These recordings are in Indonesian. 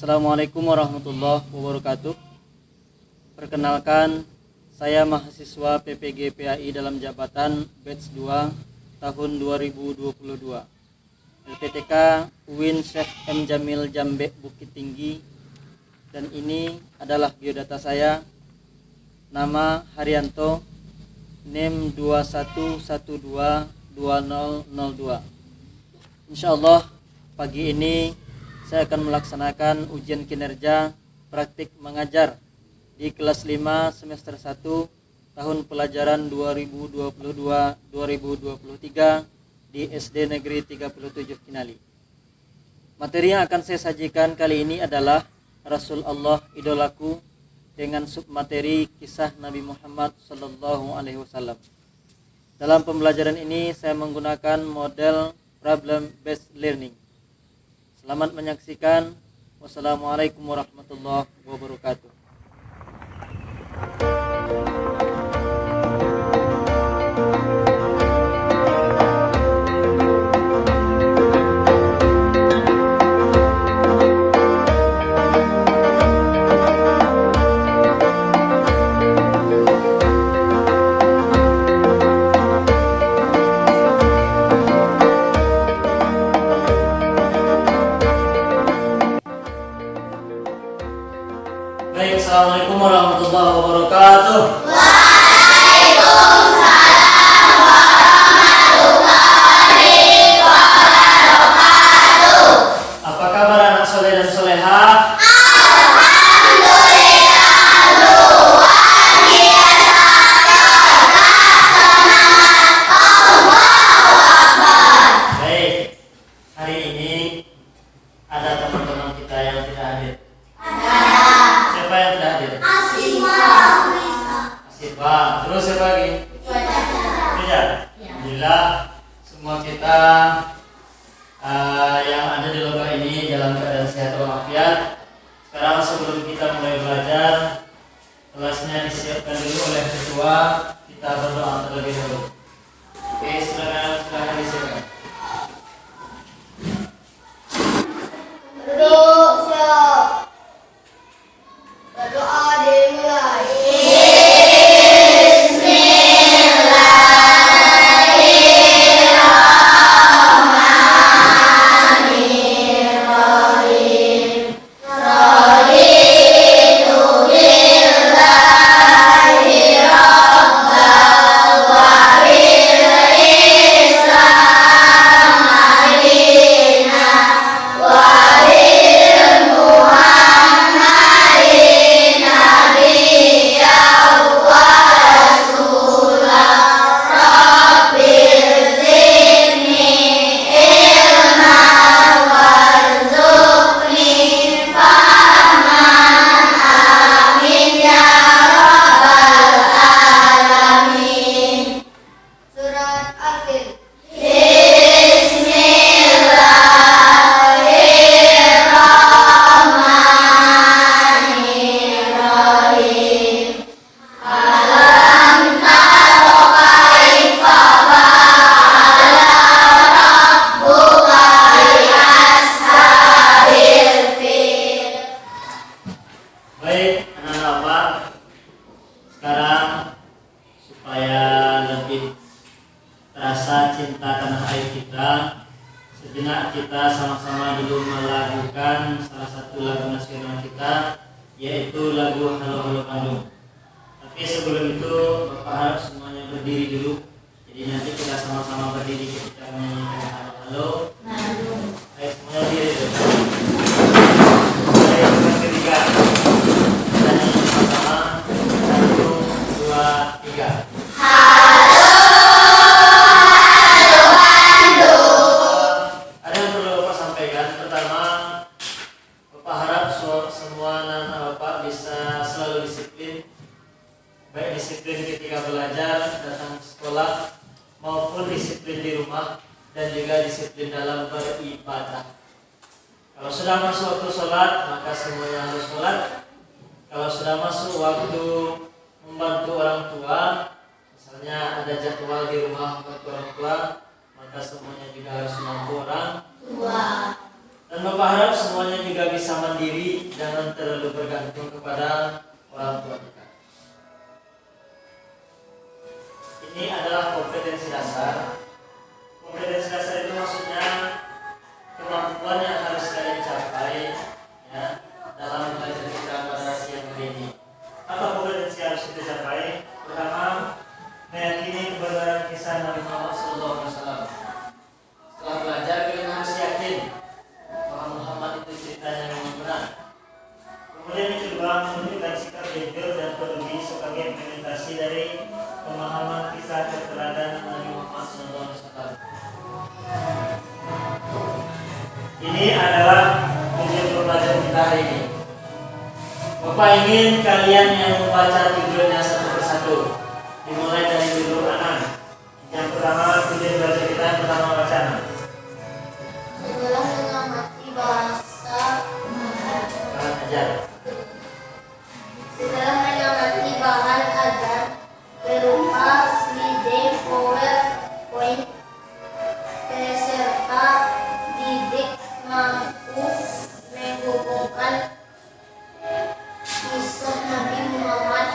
Assalamualaikum warahmatullahi wabarakatuh. Perkenalkan, saya mahasiswa PPG PAI dalam jabatan batch 2 tahun 2022. LPTK UIN Syekh M. Jamil Jambe Bukit Tinggi. Dan ini adalah biodata saya. Nama Haryanto, NIM 21122002. Insyaallah pagi ini saya akan melaksanakan ujian kinerja praktik mengajar di kelas 5 semester 1 tahun pelajaran 2022-2023 di SD Negeri 37 Kinali. Materi yang akan saya sajikan kali ini adalah Rasul Allah idolaku dengan submateri kisah Nabi Muhammad sallallahu alaihi wasallam. Dalam pembelajaran ini saya menggunakan model problem based learning. Selamat menyaksikan. Wassalamualaikum warahmatullahi wabarakatuh. Assalamualaikum warahmatullahi wabarakatuh. Waalaikumsalam warahmatullahi wabarakatuh. Apa kabar anak soleh dan soleha? Alhamdulillah luar biasa, tetap semangat, Allahu Akbar. Baik, hari ini ada teman-teman kita yang tidak hadir. Siapa yang tidak hadir? Asifah. Terus siapa lagi? Tidak. Alhamdulillah semua kita yang ada di lomba ini dalam keadaan sehat walafiat. Sekarang sebelum kita mulai belajar, kelasnya disiapkan dulu oleh ketua. Kita berdoa terlebih dahulu. Oke, silakan disiapkan. Duduk siap. Berdoa dimulai. Sejenak kita sama-sama dulu melakukan salah satu lagu nasional kita, yaitu lagu Halo Halo Bandung. Tapi sebelum itu Bapak harap semuanya berdiri dulu. Jadi nanti kita sama-sama berdiri ketika menyanyikan Halo Halo. Ayo semuanya berdiri dulu. Ayo yang ketiga. Dan sama-sama 1, 2, 3. Disiplin ketika belajar, datang ke sekolah, maupun disiplin di rumah, dan juga disiplin dalam beribadah. Kalau sudah masuk waktu sholat, maka semuanya harus sholat. Kalau sudah masuk waktu membantu orang tua, misalnya ada jadwal di rumah membantu orang tua, maka semuanya juga harus membantu orang tua. Dan Dan Bapak harap semuanya juga bisa mandiri, jangan terlalu bergantung kepada orang tua kita. Ini adalah kompetensi dasar. Kompetensi dasar itu maksudnya kemampuan yang harus kalian capai ya dalam belajar kita pada siang hari ini. Apa kompetensi yang harus kita capai? Pertama, meyakini kebenaran kisah Nabi Muhammad SAW. Setelah belajar, kalian harus yakin bahwa Muhammad itu ceritanya memang benar. Kemudian yang kedua, menunjukkan sikap jujur dan peduli sebagai implementasi dari pemahaman kisah keteladanan Nabi Muhammad SAW. Ini adalah tujuan pembelajaran kita hari ini. Bapak ingin kalian yang membaca tujuannya satu persatu. Dimulai dari judul anak. Yang pertama, tujuan belajar kita yang pertama bacaan. Setelah mengamati bahasa Ajar. Setelah mengamati bahan ajar berupa slide, PowerPoint, peserta didik mampu menghubungkan kisah Nabi Muhammad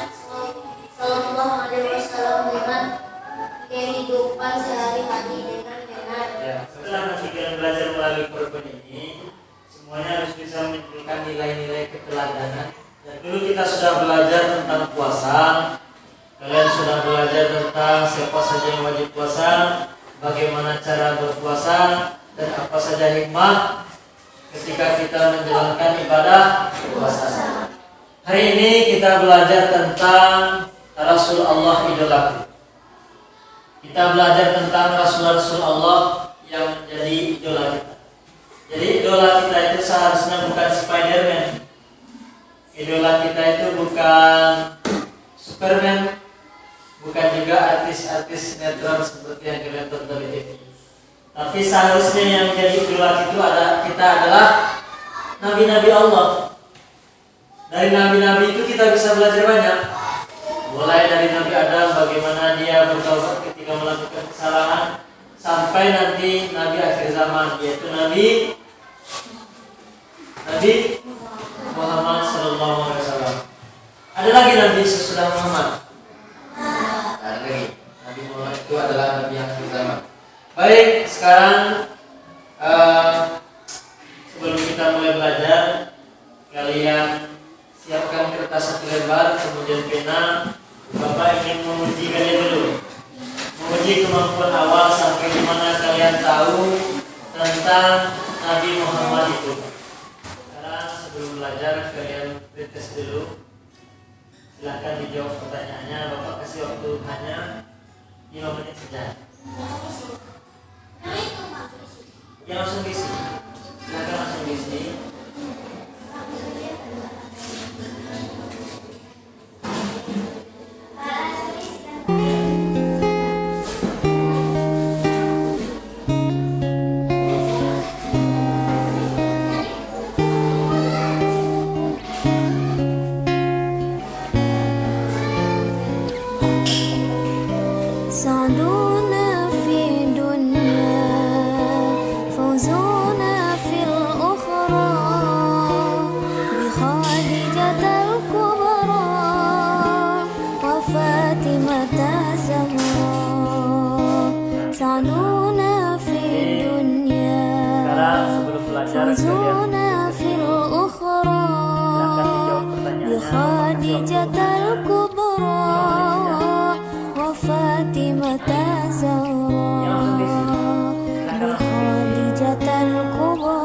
SAW dengan kehidupan sehari-hari dengan benar. Ya, setelah nanti kalian belajar melalui PowerPoint ini, semuanya harus bisa menunjukkan nilai-nilai keteladanan. Dan dulu kita sudah belajar tentang puasa. Kalian sudah belajar tentang siapa saja yang wajib puasa, bagaimana cara berpuasa, dan apa saja hikmah ketika kita menjalankan ibadah puasa. Hari ini kita belajar tentang Rasul Allah idolaku. Kita belajar tentang Rasul Allah yang menjadi idola kita. Jadi idola kita itu seharusnya bukan Spiderman. Idola kita itu bukan Superman, bukan juga artis-artis sinetron seperti yang kalian tonton di TV. Tapi seharusnya yang menjadi idola kita adalah nabi-nabi Allah. Dari nabi-nabi itu kita bisa belajar banyak. Mulai dari Nabi Adam, bagaimana dia bertaubat ketika melakukan kesalahan, sampai nanti Nabi akhir zaman, yaitu Nabi Muhammad SAW. Ada lagi Nabi sesudah Muhammad. Ada lagi. Nabi Muhammad itu adalah Nabi yang akhir zaman. Baik, sekarang sebelum kita mulai belajar, kalian siapkan kertas satu lembar, kemudian pena. Bapak ingin menguji kalian dulu, menguji kemampuan awal sampai di mana kalian tahu tentang Nabi Muhammad itu. Sekarang sebelum belajar kalian tes dulu. Silahkan dijawab pertanyaannya. Bapak kasih waktu hanya 5 menit saja. Ya langsung isi. Silahkan langsung isi. سعدونا في دنيا فوزونا في الأخرى بخادجة الكبرى وفاطمة الزهراء سعدونا في الدنيا فوزونا في الأخرى بخادجة الكبرى وفاطمة الزهراء بخادجة الكبرى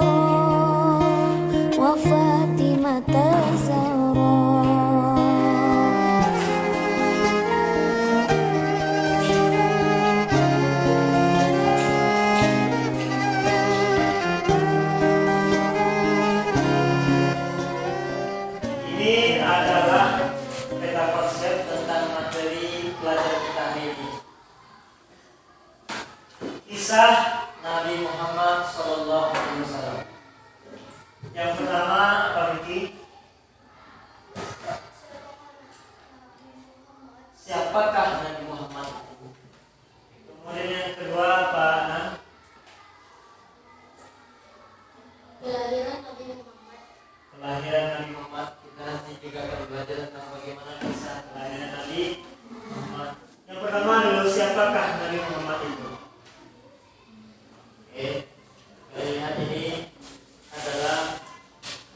وفاطمة الزهراء. Ini adalah peta konsep tentang materi pelajaran kita hari ini. Kisah Nabi Muhammad SAW. Yang pertama apa Vicky? Siapakah Nabi Muhammad itu? Kemudian yang kedua apa Ana? Kelahiran Nabi Muhammad. Kelahiran Nabi Muhammad. Kita nanti juga akan belajar tentang bagaimana kisah kelahiran Nabi Muhammad. Yang pertama dulu, siapakah Nabi Muhammad itu? Oke, kita lihat ini adalah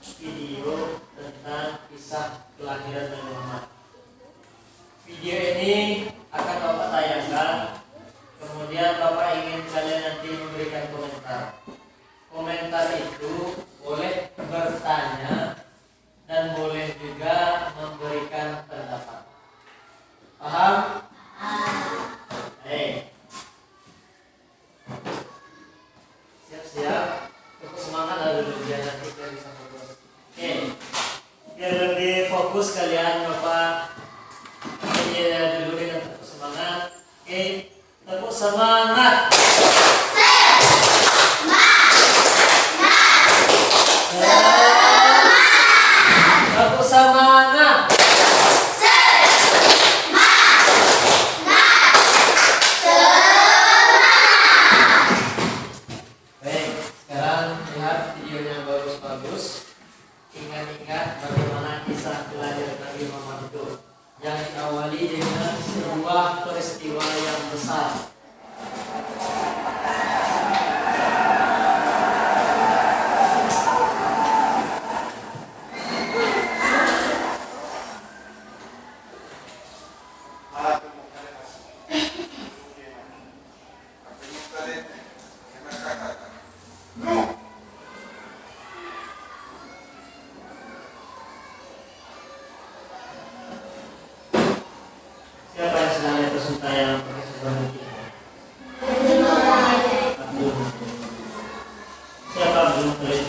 video tentang kisah kelahiran Nabi Muhammad. Video ini akan Bapak tayangkan. Kemudian Bapak ingin kalian nanti memberikan komentar. Komentar itu boleh bertanya dan boleh juga memberikan pendapat. Paham? Siap-siap. Cukup semangat dulu biar nanti kita bisa fokus. Oke. Biar lebih fokus kalian Bapak dulu dengan tepuk semangat. Oke. Tepuk semangat. Tepuk semangat. Baik, sekarang lihat videonya bagus-bagus. Ingat-ingat bagaimana kisah kelahiran Nabi Muhammad itu, yang diawali dengan sebuah peristiwa yang besar. Siapa yang sedang lihat peserta yang pakai serban putih? Abdul. Siapa Abdul Muttalib?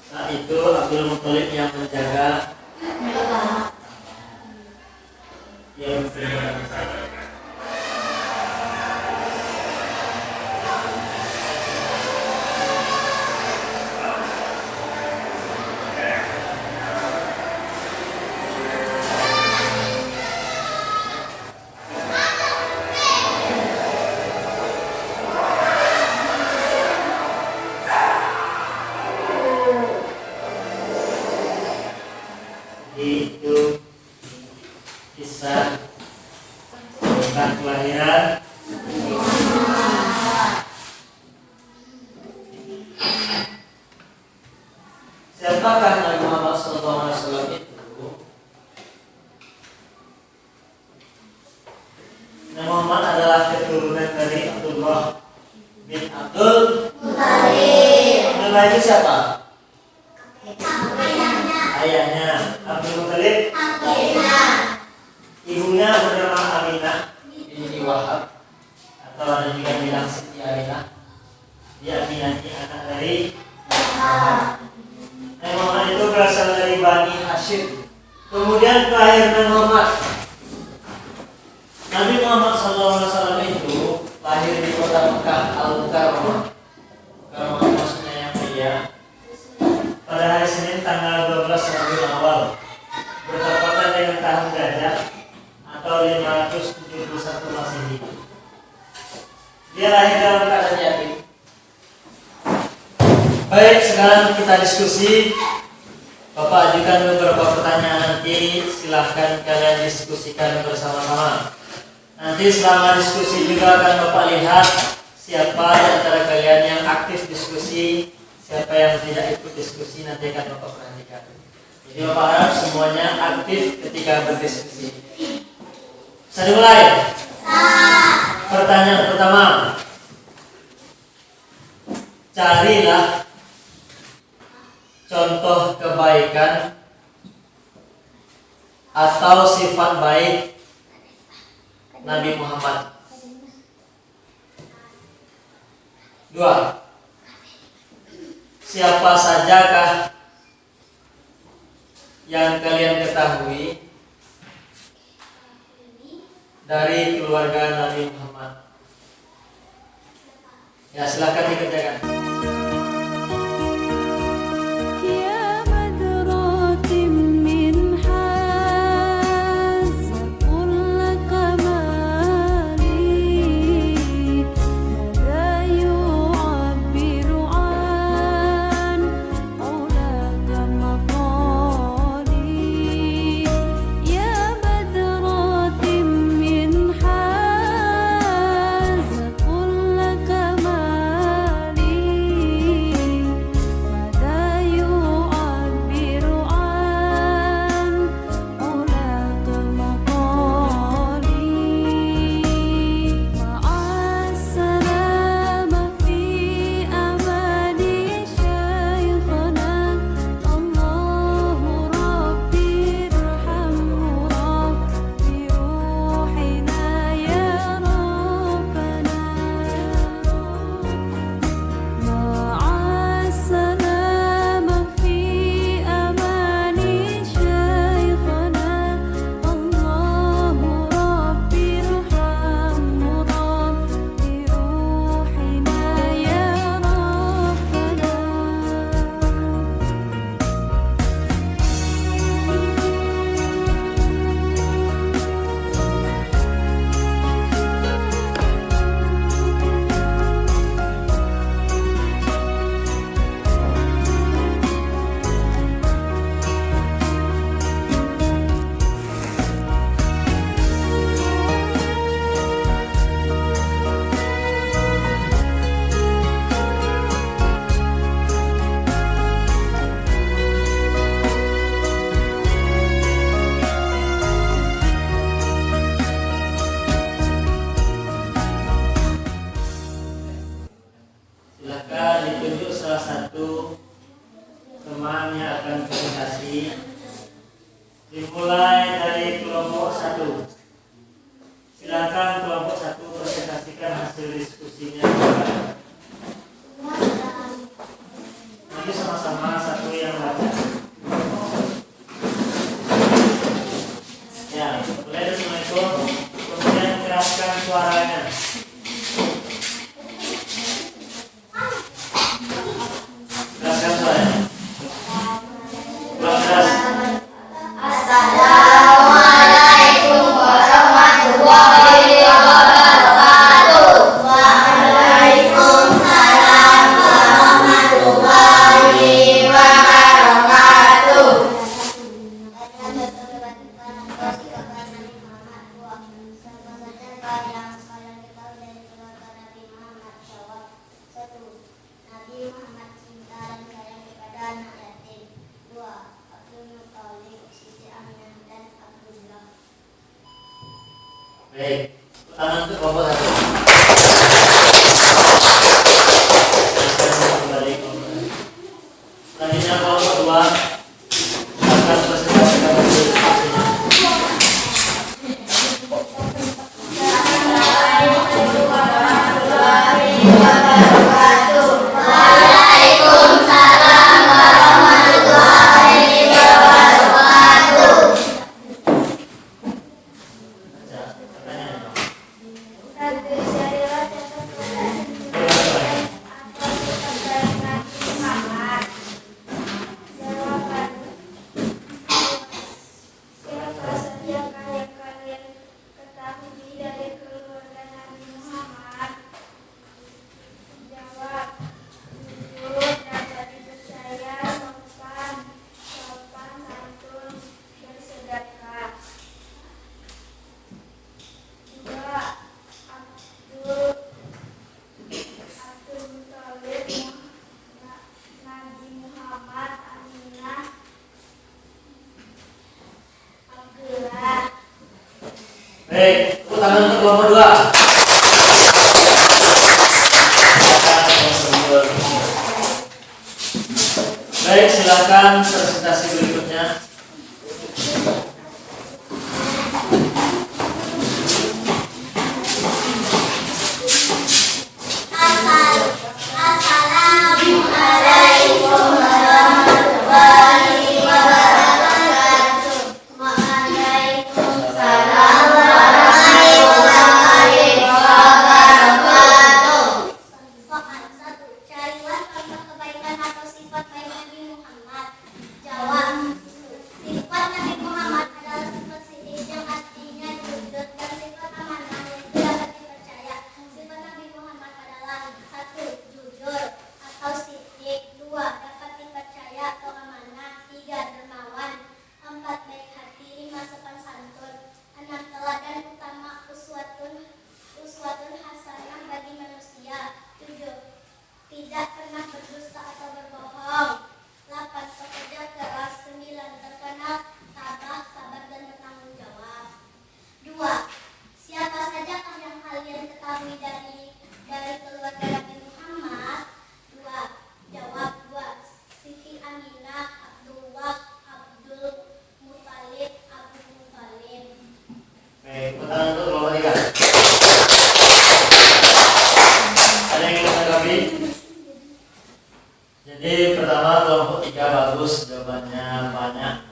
Saat itu Abdul Muttalib yang menjaga yang itu kisah tentang kelahiran siapakah Nabi Muhammad SAW itu? Nabi Muhammad adalah keturunan dari Abdullah bin Abdul Muttalib. Nama itu siapa? Ayahnya. Abdul Muttalib. Ibunya bernama Aminah binti Wahab, atau ada juga bilang Siti Aminah. Dia Aminah ini anak dari Wahab. Nabi Muhammad itu berasal dari Bani Hashim. Kemudian kelahiran Nabi Muhammad. Nabi Muhammad SAW itu lahir di kota Mekah Al-Mukarramah. Mukarramah maksudnya yang mulia. Pada hari Senin tanggal 12 Rabiul Awal, bertepatan dengan tahun gajah atau 571 Masehi. Dia lahir dalam keadaan yatim. Baik, sekarang kita diskusi. Bapak ajukan beberapa pertanyaan nanti, silahkan kalian diskusikan bersama-sama. Nanti selama diskusi juga akan Bapak lihat siapa di antara kalian yang aktif diskusi, siapa yang tidak ikut diskusi, nanti akan Bapak perhatikan. Jadi Bapak harap semuanya aktif ketika berdiskusi. Bisa dimulai? Pertanyaan pertama. Carilah contoh kebaikan atau sifat baik Nabi Muhammad. 2. Siapa sajakah yang kalian ketahui dari keluarga Nabi Muhammad? Ya, silakan dikerjakan. salah satu teman yang akan presentasi. Dimulai dari kelompok 1. Silakan kelompok 1 presentasikan hasil diskusinya. Nanti sama-sama satu yang baca. Ya, mulai dari Assalamualaikum. Kemudian keraskan suaranya. Keraskan suaranya. Kurang keras. Assalamualaikum warahmatullahi wabarakatuh. Waalaikumsalam warahmatullahi wabarakatuh. Nabi Muhammad cinta dan sayang kepada anak yatim. 2. Abdul Muthalib, Siti Aminah dan Abdullah. Baik, tangan untuk kelompok 1. Selanjutnya kelompok 2 akan presentasikan hasil diskusinya. Waalaikumsalam warahmatullahi wabarakatuh. Baca, pertanyaan. Satu, syariat yang terkait atau terkait Nabi Muhammad. Jawaban. Siapa saja yang kalian ketahui dari keluarga Nabi Muhammad? Jawab. Jujur, dapat dipercaya, sopan, santun, bersedekah. 2. Abdul Muthalib, Nabi Muhammad, Aminah, Abdullah. Baik, tepuk tangan untuk kelompok 2. Baik, silakan presentasi berikutnya. Assalamualaikum warahmatullahi wabarakatuh. Waalaikumsalam warahmatullahi wabarakatuh. Soal 1. Carilah contoh kebaikan atau sifat baik Nabi Muhammad. Jawab. Sifat Nabi Muhammad adalah sifat sidik yang artinya jujur dan sifat amanah yang dapat dipercaya. Sifat Nabi Muhammad adalah 1. Jujur atau sidik. 2. Dapat dipercaya atau amanah. 3. Dermawan. 4. Baik hati. 5. Sopan santun. 6. Teladan utama uswatun hasanah bagi manusia. 7. Tidak pernah berdusta atau berbohong. 8. Pekerja keras. 9. Terkenal tabah, sabar dan bertanggung jawab. 2. Siapa saja yang kalian ketahui dari keluarga Nabi Muhammad? 2. Jawab. 2. Siti Aminah, Abdullah, Abdul Muthalib. Baik, tepuk tangan untuk kelompok 3. Ada yang ingin menanggapi? Jadi pertama kelompok 3 bagus, jawabannya banyak.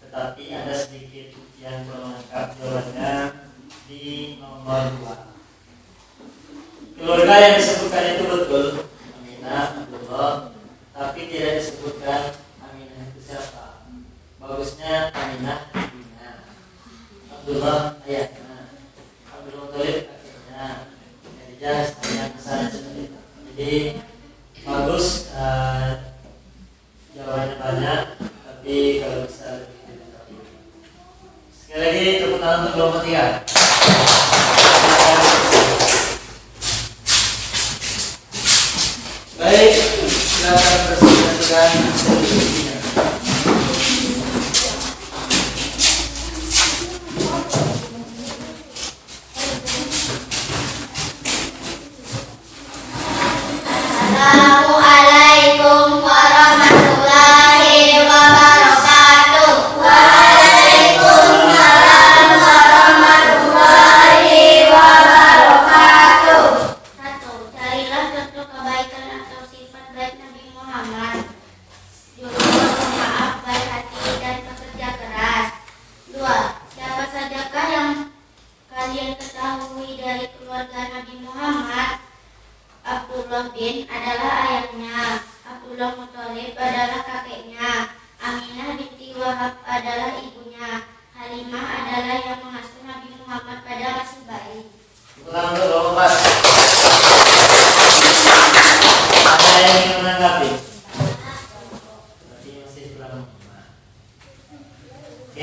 Tetapi ada sedikit yang kurang lengkap jawabannya di nomor 2. Keluarga yang disebutkan itu betul, Aminah, Abdullah, tapi tidak disebutkan Aminah itu siapa. Bagusnya Aminah ibunya, Abdullah ayahnya, Abdul Muthalib kakeknya, Khadijah istrinya, misalnya seperti itu. Jadi bagus, jawabannya banyak, tapi kalau bisa lebih dilengkapi. Sekali lagi tepuk tangan untuk kelompok 3. Baik, silakan presentasikan hasil diskusinya. Assalamualaikum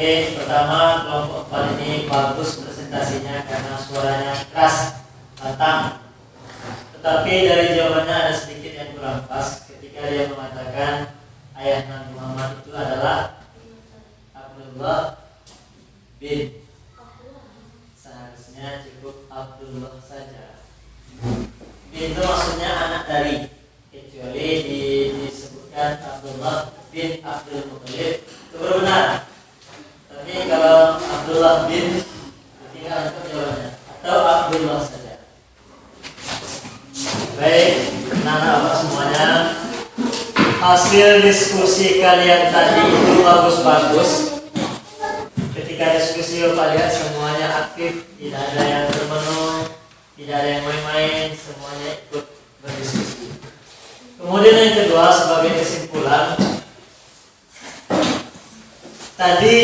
Oke, pertama kelompok 4 ini bagus presentasinya karena suaranya keras, lantang. Tetapi dari jawabannya ada sedikit yang kurang pas ketika dia mengatakan ayah Nabi Muhammad itu adalah Abdullah bin. Seharusnya cukup Abdullah saja. Bin itu maksudnya anak dari, kecuali disebutkan Abdullah bin Abdul Muttalib, itu baru benar. Tapi kalau Abdullah bin, tinggal untuk jawabannya, atau Abdullah saja. Baik, anak-anak semuanya, hasil diskusi kalian tadi itu bagus-bagus. Ketika diskusi Bapak lihat semuanya aktif, tidak ada yang termenung, tidak ada yang main-main, semuanya ikut berdiskusi. Kemudian yang kedua, sebagai kesimpulan, tadi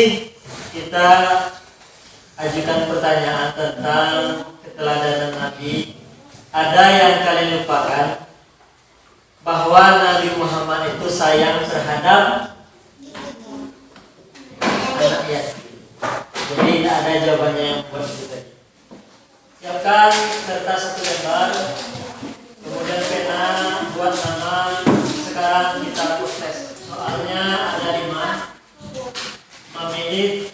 kita ajukan pertanyaan tentang keteladanan Nabi. Ada yang kalian lupakan, bahwa Nabi Muhammad itu sayang terhadap anak yatim. Jadi tidak ada jawabannya yang buat itu tadi. Siapkan kertas 1 lembar, kemudian pena, buat nama. Sekarang kita lakukan tes. Soalnya ada 5. Memilih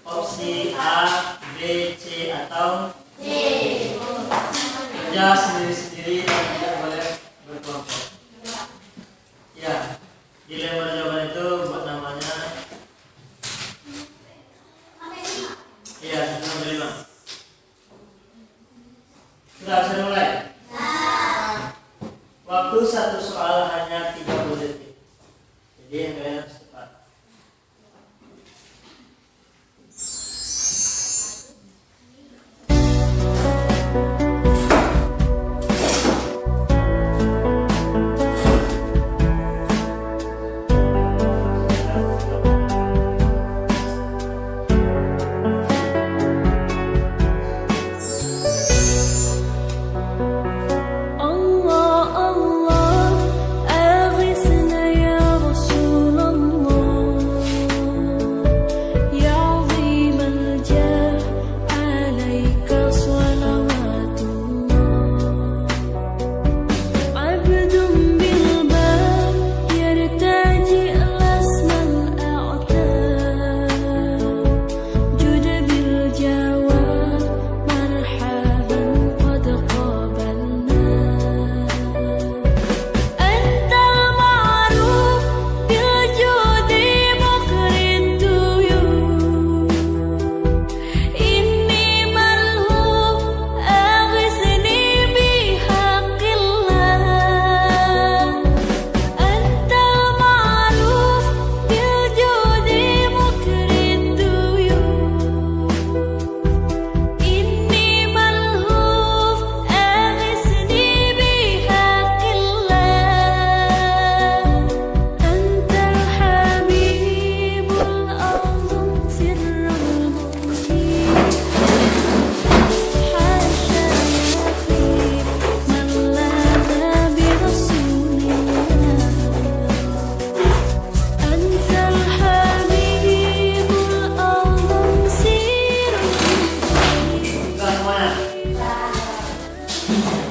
opsi A, B, C atau D. Kerja sendiri-sendiri dan tidak boleh berkelompok. Ya, di lembar jawaban itu buat namanya. Iya, sampai 5. Sudah bisa mulai? Waktu satu soal hanya 30 detik. Jadi yang kalian harus cepat.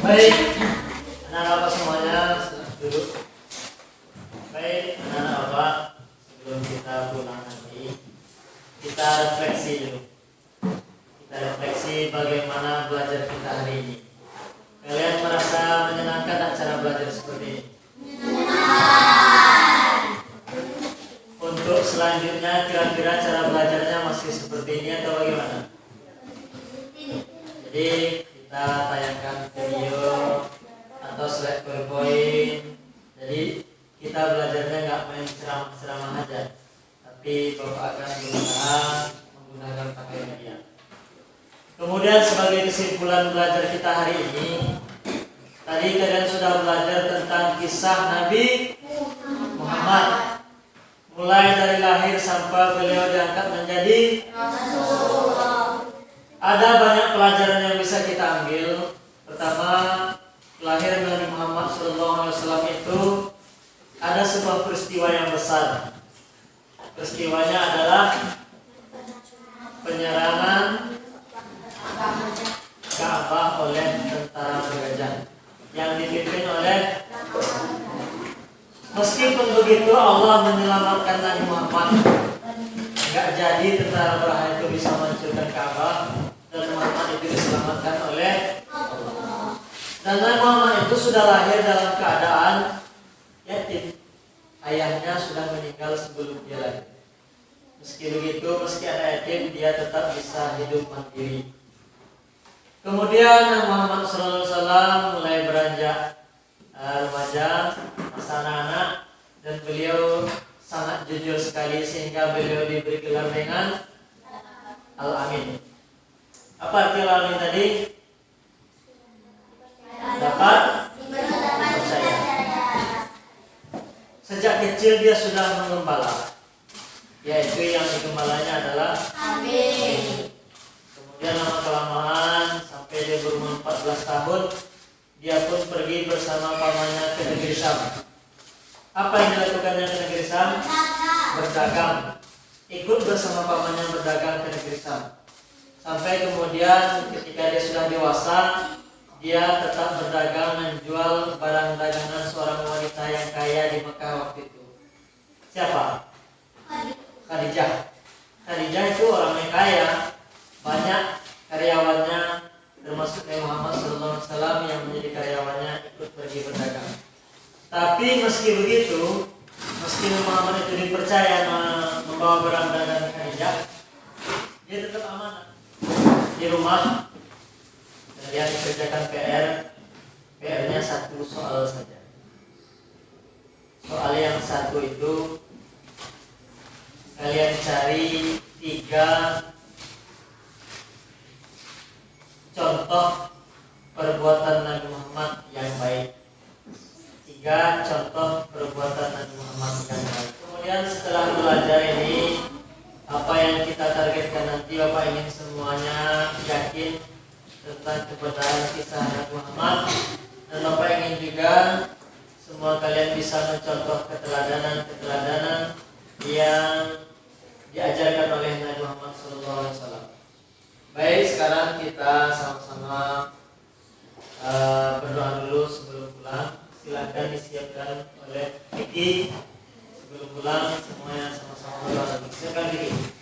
Baik, anak-anak semuanya duduk. Baik, anak-anak, sebelum kita pulang nanti, kita refleksi dulu. Kita refleksi bagaimana belajar kita hari ini. Kalian merasa menyenangkan tak cara belajar seperti ini? Untuk selanjutnya, kira-kira cara belajarnya masih seperti ini atau bagaimana? Jadi kita tayangkan video atau slide PowerPoint. Jadi kita belajarnya nggak main ceramah-ceramah aja, tapi Bapak akan berusaha menggunakan pakai media. Kemudian sebagai kesimpulan belajar kita hari ini, tadi kalian sudah belajar tentang kisah Nabi Muhammad, mulai dari lahir sampai beliau diangkat menjadi Rasulullah. Ada banyak pelajaran yang bisa kita ambil. Pertama, kelahiran Nabi Muhammad SAW itu ada sebuah peristiwa yang besar. Peristiwanya adalah penyerangan Ka'bah oleh tentara bergajah yang dipimpin oleh. Meskipun begitu Allah menyelamatkan Nabi Muhammad. Enggak jadi tentara berhala itu bisa menghancurkan Ka'bah, dan Muhammad itu diselamatkan oleh Allah. Dan Nabi Muhammad itu sudah lahir dalam keadaan yatim. Ayahnya sudah meninggal sebelum dia lahir. Meski begitu, meski ada yatim, dia tetap bisa hidup mandiri. Kemudian Nabi Muhammad SAW mulai beranjak remaja, masa anak-anak, dan beliau sangat jujur sekali sehingga beliau diberi gelar dengan Al-Amin. Apa arti Al-Amin tadi? Dapat percaya. Sejak kecil dia sudah mengembala, yaitu yang digembalanya adalah Amin. Kemudian lama kelamaan sampai dia berumur 14 tahun, dia pun pergi bersama pamannya ke negeri Syam. Apa yang dilakukannya ke negeri Syam? Berdagang. Ikut bersama pamannya berdagang ke negeri Syam. Sampai kemudian ketika dia sudah dewasa, dia tetap berdagang menjual barang dagangan seorang wanita yang kaya di Mekah waktu itu. Siapa? Khadijah. Khadijah itu orang yang kaya, banyak karyawannya, termasuk Nabi Muhammad SAW yang menjadi karyawannya ikut pergi berdagang. Tapi meski begitu, meski Muhammad itu dipercaya membawa barang dagangan Khadijah, dia tetap amanah di rumah. Dan dia dikerjakan PR-nya satu soal saja. Soal yang satu itu, kalian cari 3 contoh perbuatan Nabi Muhammad yang baik. 3 contoh perbuatan Nabi Muhammad yang baik. Kemudian setelah belajar ini, apa yang kita targetkan nanti, Bapak ingin semuanya yakin tentang kebenaran kisah Nabi Muhammad, dan Bapak ingin juga semua kalian bisa mencontoh keteladanan yang diajarkan oleh Nabi Muhammad SAW. Baik, sekarang kita sama-sama berdoa dulu sebelum pulang. Silakan disiapkan oleh Vicky sebelum pulang, semuanya sama-sama berdoa. Silakan Vicky.